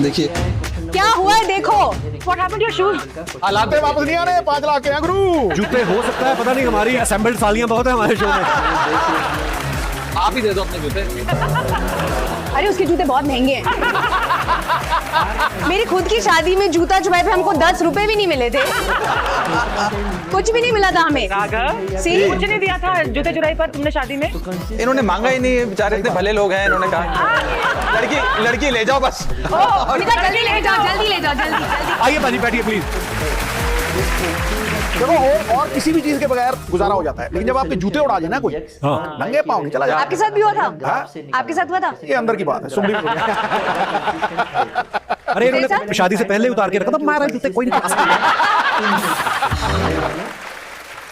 देखिए क्या हुआ है देखो। What happened to your shoes? लाते वापस नहीं आने, 5 लाख के हैं गुरु। जूते हो सकता है, पता नहीं, हमारी असेंबल्ड सालियां बहुत है हमारे शो में। आप ही दे दो अपने जूते। अरे उसके जूते बहुत महंगे हैं। मेरी खुद की शादी में जूता चुराए पे हमको 10 रुपए भी नहीं मिले थे। कुछ भी नहीं मिला था हमें। कुछ नहीं दिया था जूते चुराई पर तुमने शादी में। इन्होंने मांगा ही नहीं, बेचारे इतने भले लोग हैं। इन्होंने कहा लड़की ले जाओ बस। जल्दी ले जाओ, जल्दी ले जाओ, जल्दी जल्दी। आइए बाजी, बैठिए प्लीज। देखो और किसी भी चीज के बगैर गुजारा हो जाता है, लेकिन जब आपके जूते उड़ा जाए ना कोई, नंगे पाँव चला जाए। आपके साथ भी हुआ था? आपके साथ हुआ था? ये अंदर की बात है, सुन ली। अरे इन्होंने शादी से पहले उतार के रखा था, मारा जूते कोई नहीं।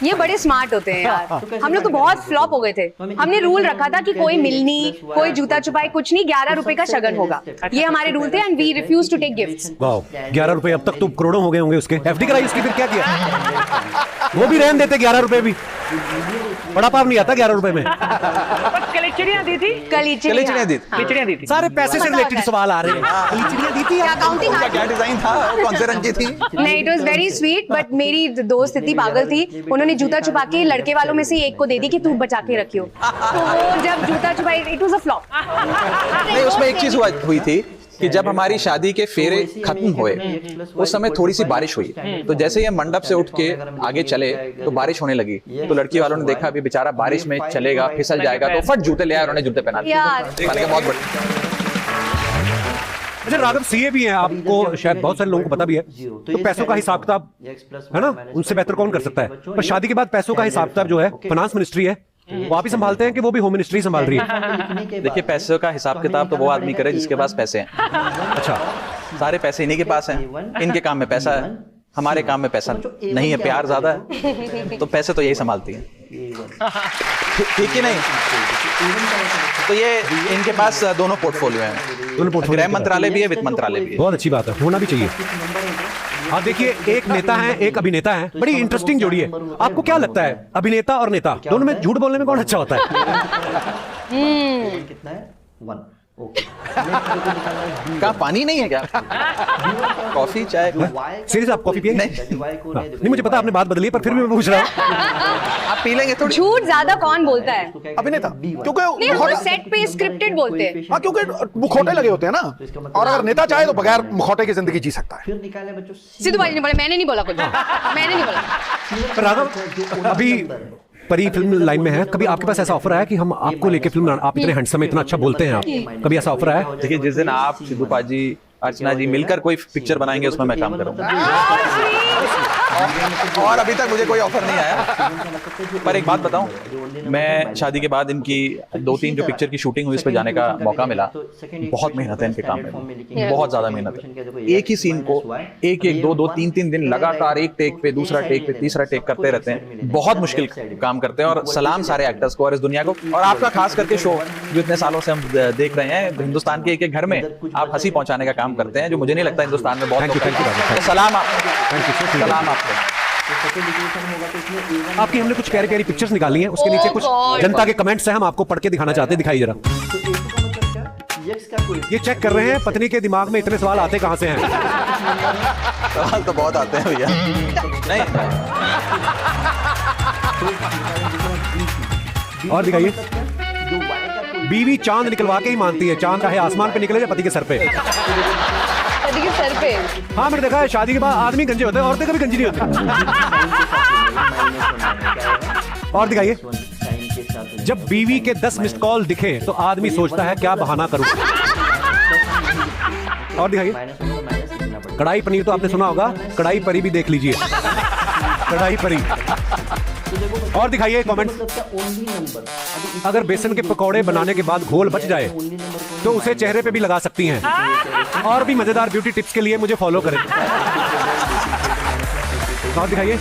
ये बड़े स्मार्ट होते हैं यार। हम लोग तो बहुत फ्लॉप हो गए थे। हमने रूल रखा था कि कोई मिलनी, कोई जूता छुपाई कुछ नहीं, 11 रुपए का शगन होगा। ये हमारे रूल थे and we refuse to take gifts. Wow, 11 रुपए, अब तक तो करोड़ों हो गए होंगे उसके। एफडी कराई उसकी, फिर क्या किया? वो भी रहन देते 11 रुपए भी। बड़ा पाव नहीं आता 11 रुपए में। कलीचिड़ियाँ दी थी। कलीचिड़ियाँ दी थी। सारे पैसे से रिलेटेड सवाल आ रहे हैं। कलीचिड़ियाँ दी थी। अकाउंटिंग क्या डिजाइन था, कौन से रंग की थी? नहीं, it was very sweet, but मेरी दोस्त इतनी पागल थी, उन्होंने जूता छुपा के लड़के वालों में से एक को दे दी कि तू बचा के रखियो। तो वो जब जूता छुपाई, इट वाज अ फ्लॉप। नहीं, उसमें एक चीज हुई थी कि जब हमारी शादी के फेरे खत्म हुए उस समय थोड़ी सी बारिश हुई, तो जैसे ही हम मंडप से उठ के आगे चले तो बारिश होने लगी। तो लड़की वालों ने देखा अभी बेचारा बारिश में चलेगा, फिसल जाएगा, तो फट जूते ले आए, उन्होंने जूते पहना दिए। बहुत बढ़िया। अच्छा राघव, सीए भी हैं, आपको शायद बहुत सारे लोगों को पता भी है, तो पैसों का हिसाब किताब है ना, उनसे बेहतर कौन कर सकता है। पर शादी के बाद पैसों का हिसाब किताब जो है फाइनेंस मिनिस्ट्री है, वो आप ही संभालते हैं कि वो भी होम मिनिस्ट्री संभाल रही है? देखिए, पैसों का हिसाब किताब तो वो आदमी करे जिसके पास पैसे हैं। अच्छा, सारे सारे पैसे इन्हीं के पास हैं। इनके काम में पैसा है, हमारे काम में पैसा नहीं है, प्यार ज्यादा है, तो पैसे तो यही संभालती है। ठीक है नहीं? तो ये इनके पास दोनों पोर्टफोलियो हैं, गृह मंत्रालय भी है, वित्त मंत्रालय भी है। बहुत अच्छी बात है, होना भी चाहिए। हाँ देखिए, एक नेता है, एक अभिनेता है, बड़ी इंटरेस्टिंग जोड़ी है। आपको क्या लगता है, अभिनेता और नेता दोनों में झूठ बोलने में कौन अच्छा होता है? कितना है? 1। कहाँ पानी नहीं है क्या? कॉफी चाय? सीरियस, आप कॉफी पिएंगे? नहीं मुझे पता आपने बात बदली है, पर फिर भी मैं पूछ रहा हूँ। आप पी लेंगे थोड़ी? झूठ ज्यादा कौन बोलता है? अभिनेता, क्योंकि नहीं, वो सेट पे स्क्रिप्टेड बोलते हैं। हाँ, क्योंकि मुखौटे लगे होते हैं ना, और अगर नेता चाहे तो बगैर मुखौटे की जिंदगी जी सकता है। सिद्धू भाई ने बोला, मैंने नहीं बोला कुछ, मैंने नहीं बोला। राघव, अभी परी फिल्म लाइन में है, कभी आपके पास ऐसा ऑफर आया कि हम आपको लेके फिल्म, आप इतने हैंडसम, इतना अच्छा बोलते हैं आप, कभी ऐसा ऑफर आया? देखिए, जिस दिन आप, सिद्धू पाजी, अर्चना जी मिलकर कोई पिक्चर बनाएंगे उसमें मैं काम करूंगा। और अभी तक मुझे कोई ऑफर नहीं आया। पर एक बात बताऊं, मैं शादी के बाद इनकी 2-3 जो पिक्चर की शूटिंग हुई, इस पे जाने का मौका मिला। बहुत मेहनत है इनके काम में, बहुत ज्यादा मेहनत है। एक ही सीन को 1-1, 2-2, 3-3 दिन लगातार एक टेक पे, दूसरा टेक पे, तीसरा टेक करते रहते हैं। बहुत मुश्किल काम करते हैं, और सलाम सारे एक्टर्स को और इस दुनिया को, और आपका खास करके शो जो इतने सालों से हम देख रहे हैं, हिंदुस्तान के एक-एक घर में आप हंसी पहुंचाने का काम करते हैं, जो मुझे नहीं लगता हिंदुस्तान में बहुत। सलाम आपको। आपकी हमने कुछ प्यारी प्यारी पिक्चर्स निकाली हैं, उसके नीचे कुछ जनता के कमेंट्स हैं, हम आपको पढ़ के दिखाना चाहते हैं। दिखाइए जरा। ये चेक कर रहे हैं पत्नी के दिमाग में इतने सवाल आते कहां से हैं। सवाल तो बहुत आते हैं भैया। नहीं, और दिखाइए। बीवी चांद निकलवा के ही मानती है, चांद चाहे आसमान पे निकले या पति के सर पे। पति के सर पे? हाँ, मैंने देखा है शादी के बाद आदमी गंजे होते हैं, औरतें कभी गंजी नहीं होती। और दिखाइए। जब बीवी के 10 मिस्ड कॉल दिखे तो आदमी सोचता है क्या बहाना करूं। और दिखाइए। कढ़ाई पनीर तो आपने सुना होगा, कढ़ाई परी भी देख लीजिए। कढ़ाई परी। और दिखाइए कमेंट। अगर बेसन के पकौड़े बनाने के बाद घोल बच जाए तो उसे चेहरे पे भी लगा सकती हैं। और भी मजेदार ब्यूटी टिप्स के लिए मुझे फॉलो करें। और दिखाइए।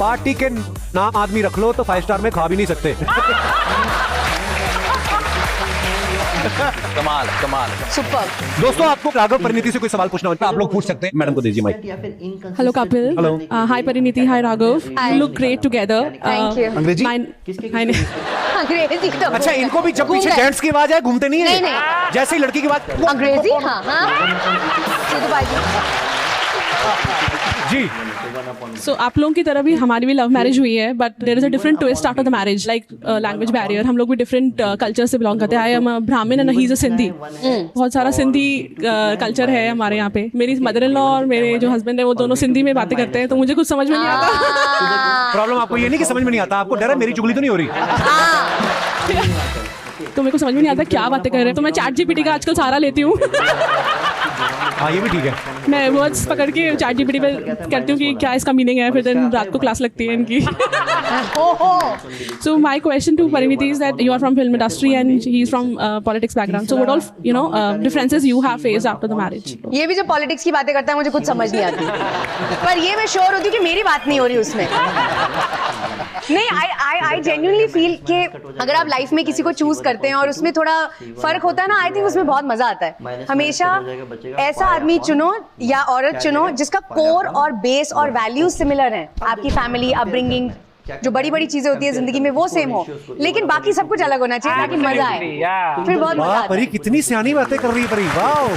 पार्टी के नाम आदमी रख लो तो 5 स्टार में खा भी नहीं सकते। कमाल कमाल। सुपर। दोस्तों आपको राघव परिणीति से कोई सवाल पूछना हो तो आप लोग पूछ सकते हैं। मैडम को दीजिए mic. Hello, Kapil. Hello. Hi, Pariniti. Hi, Raghav. Hi. You look great together. Thank you. अंग्रेजी? अंग्रेजी तो अच्छा, इनको भी जब घूम पीछे गए। जेंट्स की आवाज है घूमते नहीं है? नहीं। जैसे ही लड़की की बात अंग्रेजी हाँ हाँ सीधू बाजी। जी। So, आप लोगों की तरह भी हमारी भी लव मैरिज हुई है, but there is a different twist after the marriage, like language barrier. हम लोग भी different culture से belong करते हैं. I am a Brahmin and he is a Sindhi. बहुत सारा सिंधी कल्चर है हमारे यहाँ पे. मेरी मदर इन लॉ और मेरे जो हस्बैंड है वो दोनों सिंधी में बातें करते हैं, तो मुझे कुछ समझ में नहीं आता. प्रॉब्लम आपको ये नहीं कि समझ में नहीं आता, आपको डर है मेरी चुगली तो नहीं हो रही? तो मेरे को समझ में नहीं आता क्या बातें कर रहे हैं, तो मैं चैट जीपीटी का आजकल सहारा लेती हूँ. हाँ ये भी ठीक है। मैं वर्ड्स पकड़ के चैट जीपीटी पे कहती हूँ कि क्या इसका मीनिंग है, फिर दिन रात को क्लास लगती है इनकी. So my question to Pariniti is that you are from film industry and he is from politics background. So what all differences you have faced after the marriage? ये भी जो पॉलिटिक्स की बातें करता है मुझे कुछ समझ नहीं आती, पर ये मैं श्योर होती हूँ कि मेरी बात नहीं हो रही उसमें. नहीं, आई जेन्युइनली फील कि अगर आप लाइफ में किसी को चूज करते हैं और उसमें थोड़ा फर्क होता है ना, आई थिंक उसमें बहुत मजा आता है. हमेशा ऐसा आदमी चुनो या औरत चुनो जिसका कोर और बेस और वैल्यूज सिमिलर हैं. आपकी फैमिली अपब्रिंगिंग जो बड़ी बड़ी चीजें होती है जिंदगी में वो सेम हो, लेकिन बाकी सब कुछ अलग होना चाहिए ताकि मजा आए. फिर बहुत मजा वाह आता परी है. कितनी सियानी बातें कर रही है परी, वाह।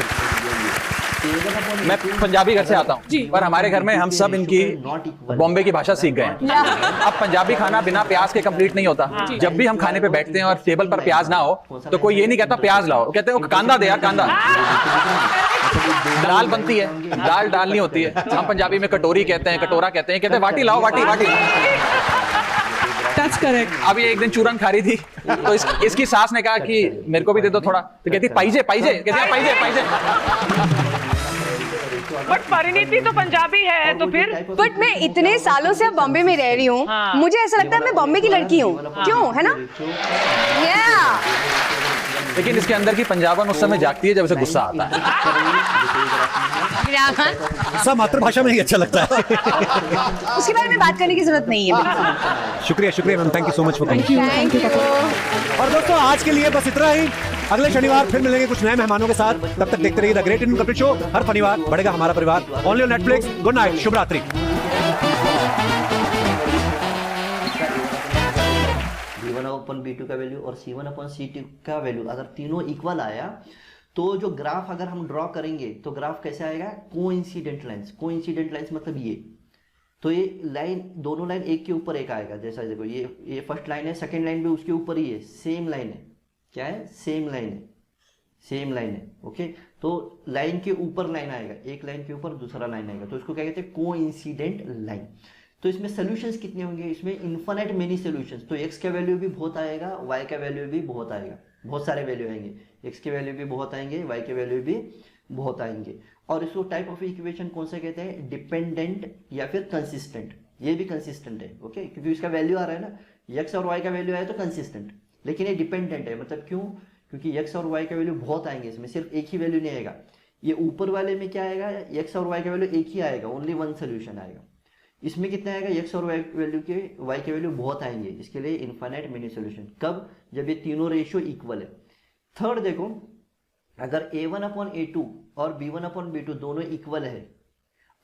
मैं पंजाबी घर से आता हूँ, पर हमारे घर में हम सब इनकी बॉम्बे की भाषा सीख गए हैं. अब पंजाबी खाना बिना प्याज के कंप्लीट नहीं होता. जब भी हम खाने पे बैठते हैं और टेबल पर प्याज ना हो तो कोई ये नहीं कहता प्याज लाओ, कहते हैं कांदा दे यार कांदा. दाल बनती है, दाल डालनी होती है, हम पंजाबी में कटोरी कहते हैं, कटोरा कहते हैं, कहते हैं वाटी लाओ वाटी वाटी. That's correct. अभी एक दिन चूरन खा रही थी तो इसकी सास ने कहा कि मेरे को भी दे दो थोड़ा, तो कहती पाइजे पाइजे, कहती है पाइजे पाइजे. बट परिणीति तो पंजाबी है तो फिर. बट मैं इतने सालों से अब बॉम्बे में रह रही हूँ, मुझे ऐसा लगता है मैं बॉम्बे की लड़की हूँ. क्यों, है ना? लेकिन इसके अंदर की पंजाबन उस समय जागती है जब उसे गुस्सा आता है. सब मातृभाषा में ही अच्छा लगता है। उसके बारे में बात करने की जरूरत नहीं है. शुक्रिया शुक्रिया ma'am, thank you so much for coming. Thank you. और दोस्तों आज के लिए बस इतना ही. अगले शनिवार फिर मिलेंगे कुछ नए मेहमानों के साथ. तब तक देखते रहिए the great Indian Kapil show. हर शनिवार बढ़ेगा हमारा परिवार. Only on Netflix. Good night, शुभ रात्रि. B1/B2 का वैल्यू और C1/C2 का वैल्यू अगर तीनों इक्वल आया तो जो ग्राफ अगर हम ड्रॉ करेंगे तो ग्राफ कैसे आएगा? Coincident lines. कोइंसिडेंट लाइंस मतलब ये, तो ये लाइन दोनों लाइन एक के ऊपर एक आएगा. जैसा देखो ये फर्स्ट लाइन है, सेकंड लाइन भी उसके ऊपर ही है, सेम लाइन है. क्या है? सेम लाइन है, सेम लाइन है. ओके, तो लाइन के ऊपर लाइन आएगा, एक लाइन के ऊपर दूसरा लाइन आएगा, तो इसको क्या कहते हैं? Coincident line. तो इसमें सॉल्यूशंस कितने होंगे? इसमें इन्फिनिट मेनी सॉल्यूशंस. तो x का वैल्यू भी बहुत आएगा, y का वैल्यू भी बहुत आएगा. बहुत सारे वैल्यू आएंगे, x के वैल्यू भी बहुत आएंगे, y के वैल्यू भी बहुत आएंगे. और इसको टाइप ऑफ इक्वेशन कौन सा कहते हैं? डिपेंडेंट या फिर कंसिस्टेंट. ये भी कंसिस्टेंट है. ओके, क्योंकि इसका वैल्यू आ रहा है ना, x और y का वैल्यू आया तो कंसिस्टेंट. लेकिन ये डिपेंडेंट है, मतलब क्यों? क्योंकि x और y का वैल्यू बहुत आएंगे, इसमें सिर्फ एक ही वैल्यू नहीं आएगा. ये ऊपर वाले में क्या आएगा? x और y का वैल्यू एक ही आएगा, ओनली वन सोल्यूशन आएगा. इसमें कितना आएगा? x और y वैल्यू के y के वैल्यू बहुत आएंगे. इसके लिए इनफाइनाइट मिनी सॉल्यूशन. कब? जब ये तीनों रेशियो इक्वल है. थर्ड देखो, अगर a1/a2 और b1/b2 दोनों इक्वल है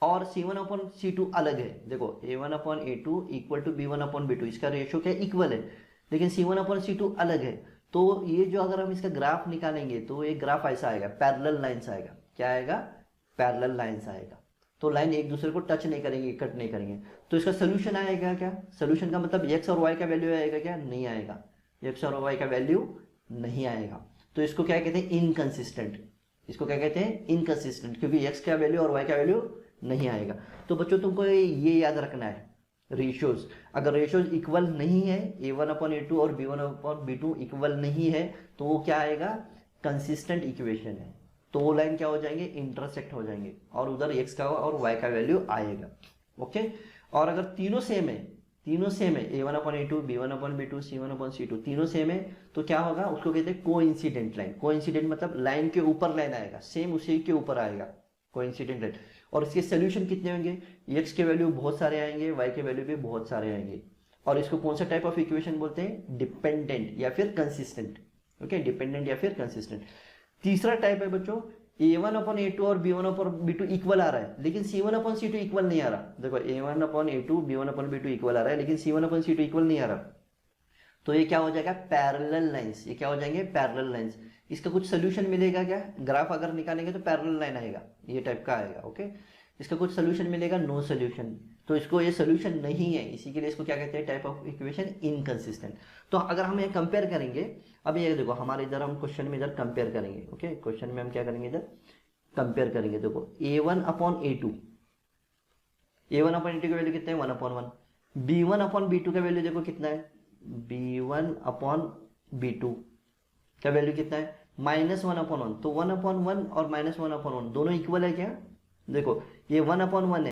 और c1/c2 अलग है. देखो a1/a2 इक्वल टू b1/b2, इसका रेशियो क्या इक्वल है, लेकिन c1/c2 अलग है. तो ये जो अगर हम इसका ग्राफ निकालेंगे तो ये ग्राफ ऐसा आएगा, पैरेलल लाइंस आएगा. क्या आएगा? पैरेलल लाइंस आएगा. तो लाइन एक दूसरे को टच नहीं करेंगे, कट नहीं करेंगे. तो इसका सोल्यूशन आएगा क्या? सोल्यूशन का मतलब x और y का वैल्यू आएगा क्या? नहीं आएगा. x और y का वैल्यू नहीं आएगा. तो इसको क्या कहते हैं? इनकंसिस्टेंट. इसको क्या कहते हैं? इनकंसिस्टेंट, क्योंकि x का वैल्यू और y का वैल्यू नहीं आएगा. तो बच्चों तुमको ये याद रखना है, रेशियोज. अगर रेशियोज इक्वल नहीं है, a1/a2 और b1/b2 इक्वल नहीं है, तो वो क्या आएगा? कंसिस्टेंट इक्वेशन है. तो वो लाइन क्या हो जाएंगे? इंटरसेक्ट हो जाएंगे और उधर x का और y का वैल्यू आएगा. ओके, और अगर तीनों सेम है, तीनों सेम है, a1/a2 b1/b2 c1/c2 तीनों सेम है, तो क्या होगा? उसको कहते हैं कोइंसिडेंट लाइन. कोइंसिडेंट मतलब लाइन के ऊपर लाइन आएगा, सेम उसी के ऊपर आएगा, कोइंसिडेंट लाइन. और इसके सोल्यूशन कितने होंगे? x के वैल्यू बहुत सारे आएंगे, y के वैल्यू भी बहुत सारे आएंगे. और इसको कौन सा टाइप ऑफ इक्वेशन बोलते हैं? डिपेंडेंट या फिर कंसिस्टेंट. ओके, डिपेंडेंट या फिर कंसिस्टेंट। तीसरा टाइप है बच्चों, A1 अपॉन A2 और B1 अपॉन B2 इक्वल आ रहा है, लेकिन C1 अपॉन C2 इक्वल नहीं आ रहा। देखो A1 upon A2 B1 upon B2 equal आ रहा है, लेकिन C1 अपॉन C2 इक्वल नहीं आ रहा। तो ये क्या हो जाएगा, पैरेलल लाइंस। ये क्या हो जाएंगे, पैरेलल लाइंस। इसका कुछ सोल्यूशन मिलेगा क्या, ग्राफ अगर निकालेंगे तो पैरेलल लाइन आएगा, ये टाइप का आएगा। ओके, इसका कुछ सोल्यूशन मिलेगा, नो सोल्यूशन। तो इसको ये सोल्यूशन नहीं है, इसी के लिए इसको क्या कहते हैं, टाइप ऑफ इक्वेशन इनकंसिस्टेंट। तो अगर हम ये कंपेयर करेंगे, अब ये देखो हमारे इधर हम क्वेश्चन में इधर कंपेयर करेंगे। ओके, क्वेश्चन में हम क्या करेंगे, इधर कंपेयर करेंगे। देखो A1 upon A2, A1 upon A2 का वैल्यू कितना है, 1 अपॉन 1। B1 अपॉन B2 का वैल्यू देखो कितना है, B1 अपॉन B2 का वैल्यू कितना है, -1 अपॉन 1। तो 1 अपॉन 1 और -1 अपॉन 1 दोनों इक्वल है क्या, देखो ये 1 अपॉन 1 है,